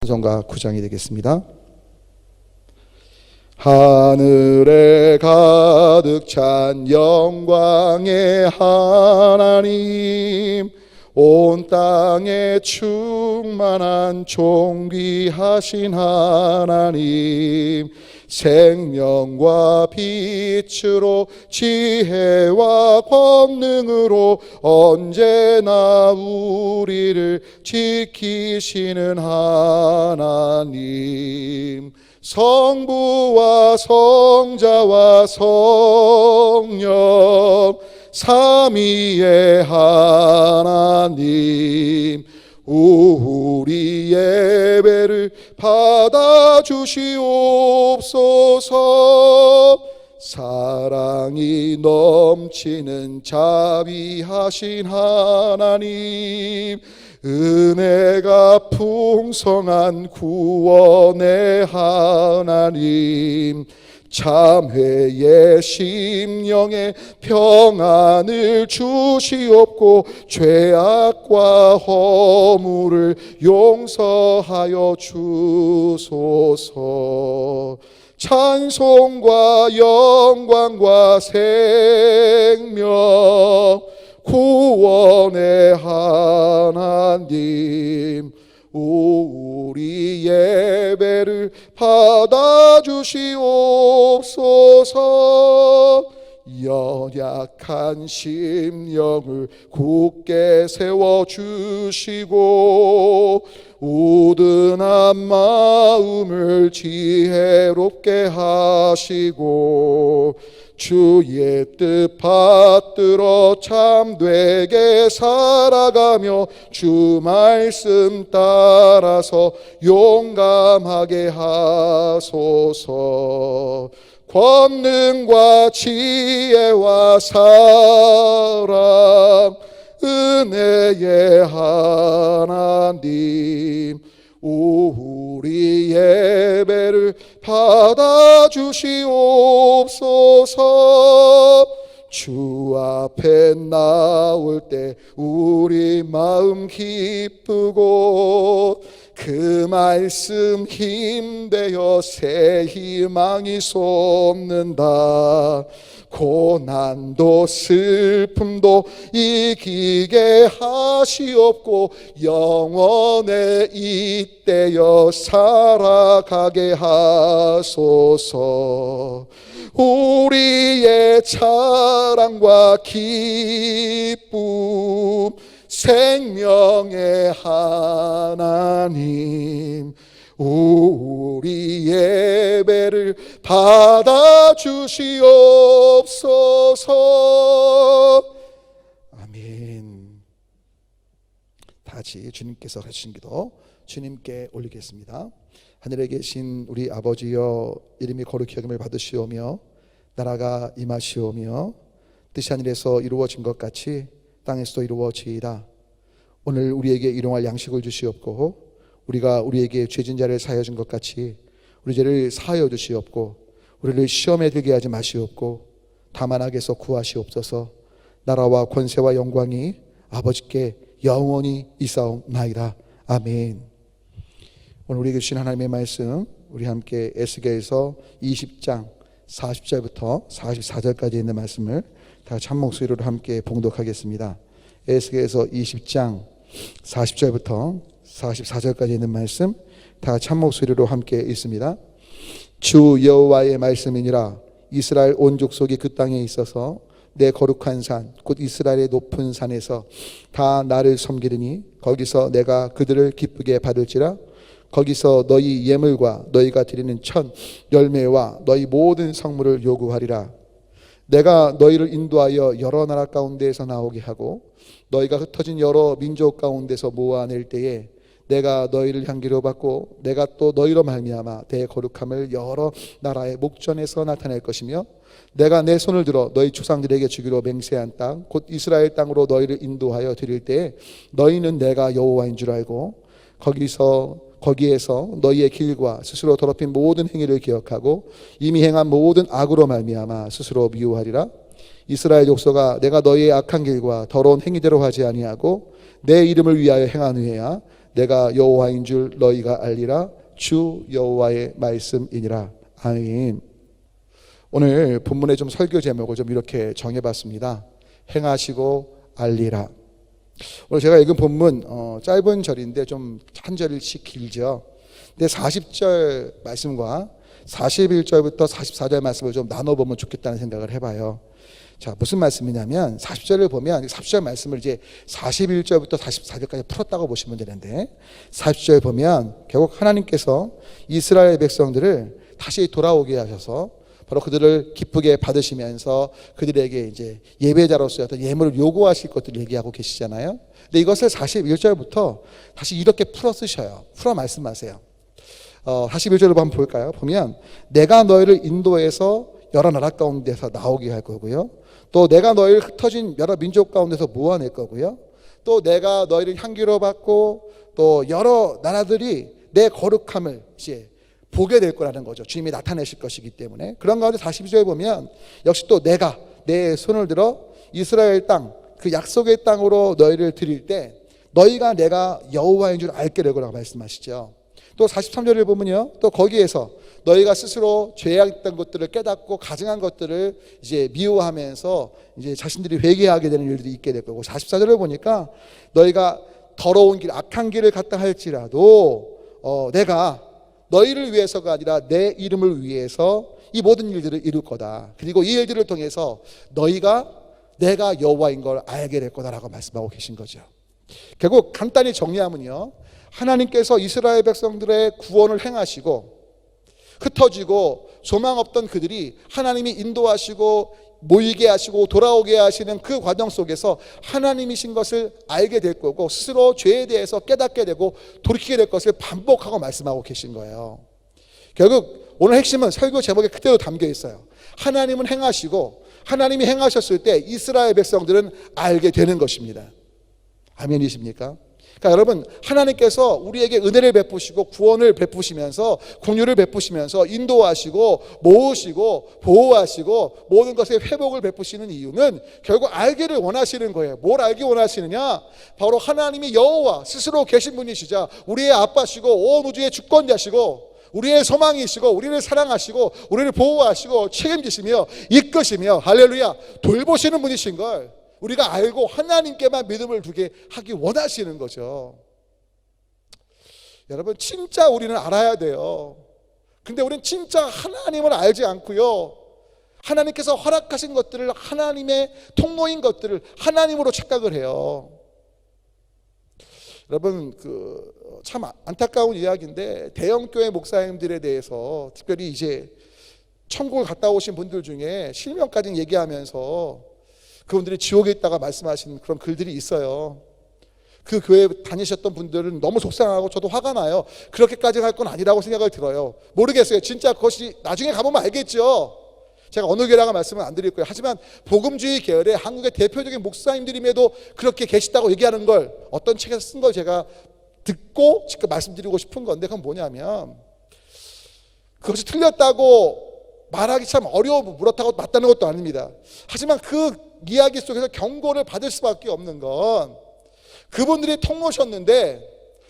찬송가 9장이 되겠습니다. 하늘에 가득 찬 영광의 하나님, 온 땅에 충만한 존귀하신 하나님, 생명과 빛으로 지혜와 권능으로 언제나 우리를 지키시는 하나님, 성부와 성자와 성령 삼위의 하나님, 우리 예배를 받아주시옵소서. 사랑이 넘치는 자비하신 하나님, 은혜가 풍성한 구원의 하나님, 참회의 심령에 평안을 주시옵고 죄악과 허물을 용서하여 주소서. 찬송과 영광과 생명 구원의 하나님, 우리 예배를 받아주시옵소서. 연약한 심령을 굳게 세워주시고 우둔한 마음을 지혜롭게 하시고 주의 뜻 받들어 참되게 살아가며 주 말씀 따라서 용감하게 하소서. 권능과 지혜와 사랑 은혜의 하나님, 우리 예배를 받아주시옵소서. 주 앞에 나올 때 우리 마음 기쁘고 그 말씀 힘되어 새 희망이 솟는다. 고난도 슬픔도 이기게 하시옵고 영원에 잇대어 살아가게 하소서. 우리의 자랑과 기쁨 생명의 하나님, 우리 예배를 받아주시옵소서. 아멘. 다같이 주님께서 하신 기도 주님께 올리겠습니다. 하늘에 계신 우리 아버지여, 이름이 거룩히 여김을 받으시오며 나라가 임하시오며 뜻이 하늘에서 이루어진 것 같이 땅에서도 이루어지이다. 오늘 우리에게 일용할 양식을 주시옵고 우리가 우리에게 죄진 자를 사하여 준 것 같이 우리 죄를 사하여 주시옵고 우리를 시험에 들게 하지 마시옵고 다만 악에서 구하시옵소서. 나라와 권세와 영광이 아버지께 영원히 있사옵나이다. 아멘. 오늘 우리에게 주신 하나님의 말씀, 우리 함께 에스겔서 20장 40절부터 44절까지 있는 말씀을 다 같이 한 목소리로 함께 봉독하겠습니다. 에스겔서 20장 40절부터 44절까지 있는 말씀 다 같이 한 목소리로 함께 읽습니다. 주 여호와의 말씀이니라. 이스라엘 온 족속이 그 땅에 있어서 내 거룩한 산 곧 이스라엘의 높은 산에서 다 나를 섬기리니 거기서 내가 그들을 기쁘게 받을지라. 거기서 너희 예물과 너희가 드리는 첫 열매와 너희 모든 성물을 요구하리라. 내가 너희를 인도하여 여러 나라 가운데에서 나오게 하고 너희가 흩어진 여러 민족 가운데서 모아낼 때에 내가 너희를 향기로 받고 내가 또 너희로 말미암아 대거룩함을 여러 나라의 목전에서 나타낼 것이며 내가 내 손을 들어 너희 조상들에게 주기로 맹세한 땅 곧 이스라엘 땅으로 너희를 인도하여 드릴 때에 너희는 내가 여호와인 줄 알고 거기에서 너희의 길과 스스로 더럽힌 모든 행위를 기억하고 이미 행한 모든 악으로 말미암아 스스로 미워하리라. 이스라엘 족속아, 내가 너희의 악한 길과 더러운 행위대로 하지 아니하고 내 이름을 위하여 행한 후에야 내가 여호와인 줄 너희가 알리라. 주 여호와의 말씀이니라. 아멘. 오늘 본문의 좀 설교 제목을 좀 이렇게 정해봤습니다. 행하시고 알리라. 오늘 제가 읽은 본문 짧은 절인데 좀 한 절씩 길죠. 근데 40절 말씀과 41절부터 44절 말씀을 좀 나눠보면 좋겠다는 생각을 해봐요. 자, 무슨 말씀이냐면 40절을 보면 40절 말씀을 이제 41절부터 44절까지 풀었다고 보시면 되는데, 40절 보면 결국 하나님께서 이스라엘 백성들을 다시 돌아오게 하셔서 바로 그들을 기쁘게 받으시면서 그들에게 이제 예배자로서의 어떤 예물을 요구하실 것들을 얘기하고 계시잖아요. 근데 이것을 41절부터 다시 이렇게 풀어 쓰셔요. 풀어 말씀하세요. 41절로 한번 볼까요? 보면 내가 너희를 인도해서 여러 나라 가운데서 나오게 할 거고요. 또 내가 너희를 흩어진 여러 민족 가운데서 모아낼 거고요. 또 내가 너희를 향기로 받고 또 여러 나라들이 내 거룩함을 이제 보게 될 거라는 거죠. 주님이 나타내실 것이기 때문에. 그런 가운데 42절에 보면 역시 또 내가 내 손을 들어 이스라엘 땅, 그 약속의 땅으로 너희를 드릴 때 너희가 내가 여호와인 줄 알게 될 거라고 말씀하시죠. 또 43절을 보면요, 또 거기에서 너희가 스스로 죄악했던 것들을 깨닫고 가증한 것들을 이제 미워하면서 이제 자신들이 회개하게 되는 일들이 있게 될 거고, 44절을 보니까 너희가 더러운 길, 악한 길을 갔다 할지라도 내가 너희를 위해서가 아니라 내 이름을 위해서 이 모든 일들을 이룰 거다. 그리고 이 일들을 통해서 너희가 내가 여호와인 걸 알게 될 거다라고 말씀하고 계신 거죠. 결국 간단히 정리하면요, 하나님께서 이스라엘 백성들의 구원을 행하시고 흩어지고 소망 없던 그들이 하나님이 인도하시고 모이게 하시고 돌아오게 하시는 그 과정 속에서 하나님이신 것을 알게 될 거고, 스스로 죄에 대해서 깨닫게 되고 돌이키게 될 것을 반복하고 말씀하고 계신 거예요. 결국 오늘 핵심은 설교 제목에 그대로 담겨 있어요. 하나님은 행하시고 하나님이 행하셨을 때 이스라엘 백성들은 알게 되는 것입니다. 아멘이십니까? 그러니까 여러분, 하나님께서 우리에게 은혜를 베푸시고 구원을 베푸시면서 긍휼을 베푸시면서 인도하시고 모으시고 보호하시고 모든 것에 회복을 베푸시는 이유는 결국 알기를 원하시는 거예요. 뭘 알기 원하시느냐? 바로 하나님이 여호와 스스로 계신 분이시자 우리의 아빠시고 온 우주의 주권자시고 우리의 소망이시고 우리를 사랑하시고 우리를 보호하시고 책임지시며 이끄시며 할렐루야 돌보시는 분이신 걸 우리가 알고 하나님께만 믿음을 두게 하기 원하시는 거죠. 여러분, 진짜 우리는 알아야 돼요. 근데 우리는 진짜 하나님을 알지 않고요, 하나님께서 허락하신 것들을, 하나님의 통로인 것들을 하나님으로 착각을 해요. 여러분, 참 안타까운 이야기인데, 대형교회 목사님들에 대해서 특별히 이제 천국을 갔다 오신 분들 중에 실명까지 얘기하면서 그분들이 지옥에 있다가 말씀하신 그런 글들이 있어요. 그 교회 다니셨던 분들은 너무 속상하고 저도 화가 나요. 그렇게까지 할 건 아니라고 생각을 들어요. 모르겠어요. 진짜 그것이 나중에 가보면 알겠죠. 제가 어느 교회라고 말씀은 안 드릴 거예요. 하지만 복음주의 계열의 한국의 대표적인 목사님들임에도 그렇게 계시다고 얘기하는 걸 어떤 책에서 쓴 걸 제가 듣고 직접 말씀드리고 싶은 건데, 그건 뭐냐면 그것이 틀렸다고 말하기 참 어려워, 그렇다고 맞다는 것도 아닙니다. 하지만 그 이야기 속에서 경고를 받을 수밖에 없는 건 그분들이 통로셨는데,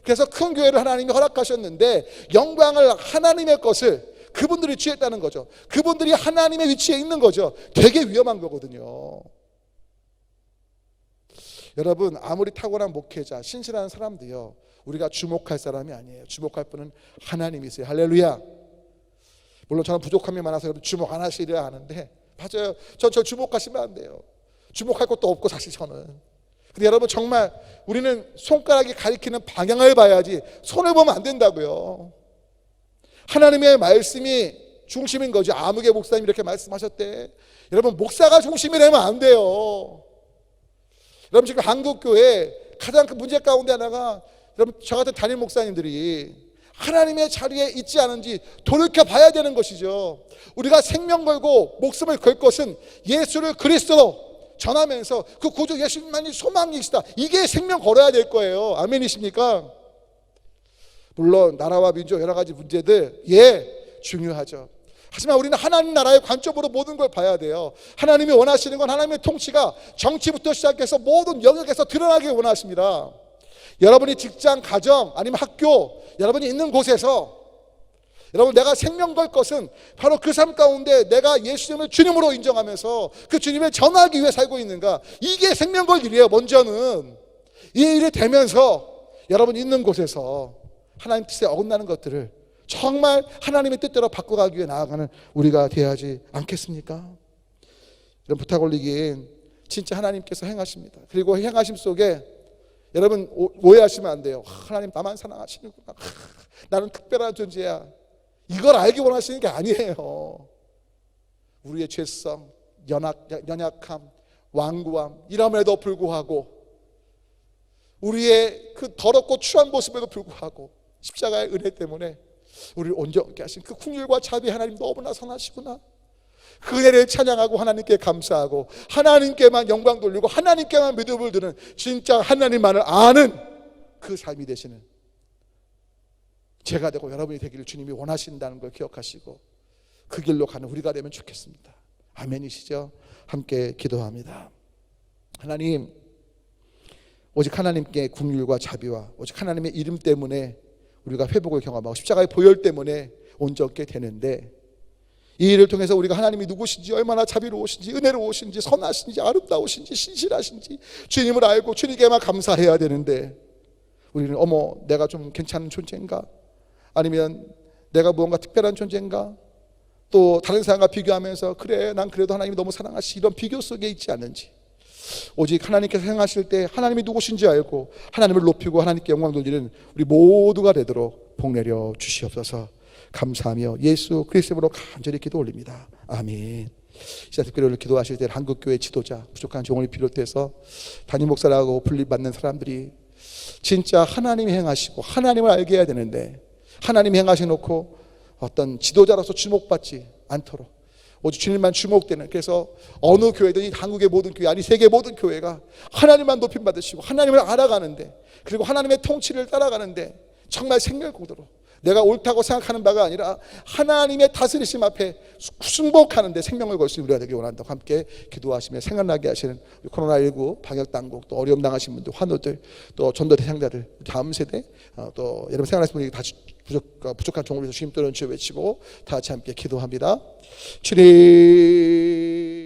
그래서 큰 교회를 하나님이 허락하셨는데 영광을 하나님의 것을 그분들이 취했다는 거죠. 그분들이 하나님의 위치에 있는 거죠. 되게 위험한 거거든요. 여러분, 아무리 탁월한 목회자, 신실한 사람도요, 우리가 주목할 사람이 아니에요. 주목할 분은 하나님이세요. 할렐루야. 물론 저는 부족함이 많아서 여러분 주목 안 하시려 하는데, 맞아요. 저 주목하시면 안 돼요. 주목할 것도 없고 사실 저는. 근데 여러분, 정말 우리는 손가락이 가리키는 방향을 봐야지 손을 보면 안 된다고요. 하나님의 말씀이 중심인 거죠. 아무개 목사님 이렇게 말씀하셨대. 여러분, 목사가 중심이 되면 안 돼요. 여러분, 지금 한국교회 가장 큰 문제 가운데 하나가, 여러분 저 같은 담임 목사님들이 하나님의 자리에 있지 않은지 돌이켜 봐야 되는 것이죠. 우리가 생명 걸고 목숨을 걸 것은 예수를 그리스도로 전하면서 그 구주 예수님만이 소망이시다, 이게 생명 걸어야 될 거예요. 아멘이십니까? 물론 나라와 민족 여러 가지 문제들 중요하죠. 하지만 우리는 하나님 나라의 관점으로 모든 걸 봐야 돼요. 하나님이 원하시는 건 하나님의 통치가 정치부터 시작해서 모든 영역에서 드러나길 원하십니다. 여러분이 직장, 가정, 아니면 학교, 여러분이 있는 곳에서 여러분, 내가 생명 걸 것은 바로 그 삶 가운데 내가 예수님을 주님으로 인정하면서 그 주님을 전하기 위해 살고 있는가, 이게 생명 걸 일이에요. 먼저는 이 일이 되면서 여러분 있는 곳에서 하나님 뜻에 어긋나는 것들을 정말 하나님의 뜻대로 바꿔가기 위해 나아가는 우리가 되어야지 않겠습니까? 이런 부탁 올리기엔 진짜 하나님께서 행하십니다. 그리고 행하심 속에 여러분 오해하시면 안 돼요. 하나님 나만 사랑하시는구나, 나는 특별한 존재야, 이걸 알기 원하시는 게 아니에요. 우리의 죄성, 연약함, 완고함, 이럼에도 불구하고 우리의 그 더럽고 추한 모습에도 불구하고 십자가의 은혜 때문에 우리를 온전케 하신 그 긍휼과 자비, 하나님 너무나 선하시구나, 그 은혜를 찬양하고 하나님께 감사하고 하나님께만 영광 돌리고 하나님께만 믿음을 드는 진짜 하나님만을 아는 그 삶이 되시는 제가 되고 여러분이 되기를 주님이 원하신다는 걸 기억하시고 그 길로 가는 우리가 되면 좋겠습니다. 아멘이시죠? 함께 기도합니다. 하나님, 오직 하나님께 긍휼과 자비와 오직 하나님의 이름 때문에 우리가 회복을 경험하고 십자가의 보혈 때문에 온전케 되는데, 이 일을 통해서 우리가 하나님이 누구신지, 얼마나 자비로우신지, 은혜로우신지, 선하신지, 아름다우신지, 신실하신지 주님을 알고 주님께만 감사해야 되는데, 우리는 어머 내가 좀 괜찮은 존재인가, 아니면 내가 무언가 특별한 존재인가, 또 다른 사람과 비교하면서 그래 난 그래도 하나님이 너무 사랑하시, 이런 비교 속에 있지 않는지, 오직 하나님께서 행하실 때 하나님이 누구신지 알고 하나님을 높이고 하나님께 영광 돌리는 우리 모두가 되도록 복내려 주시옵소서. 감사하며 예수 그리스도로 간절히 기도 올립니다. 아멘. 시작 특별히 기도하실 때 한국교회 지도자, 부족한 종을 비롯해서 담임 목사라고 불림받는 사람들이 진짜 하나님이 행하시고 하나님을 알게 해야 되는데, 하나님이 행하셔놓고 어떤 지도자로서 주목받지 않도록 오직 주님만 주목되는, 그래서 어느 교회든 한국의 모든 교회, 아니 세계 모든 교회가 하나님만 높임 받으시고 하나님을 알아가는데, 그리고 하나님의 통치를 따라가는데 정말 생멸고도로 내가 옳다고 생각하는 바가 아니라 하나님의 다스리심 앞에 순복하는데 생명을 걸 수 있는 우리가 되길 원한다고 함께 기도하시며 생각나게 하시는 코로나19 방역당국, 또 어려움 당하신 분들, 환우들, 또 전도 대상자들, 다음 세대, 또 여러분 생각나시는 분들이 다 부족한 종을 위해서 주님 또는 주여 외치고 다 같이 함께 기도합니다. 주님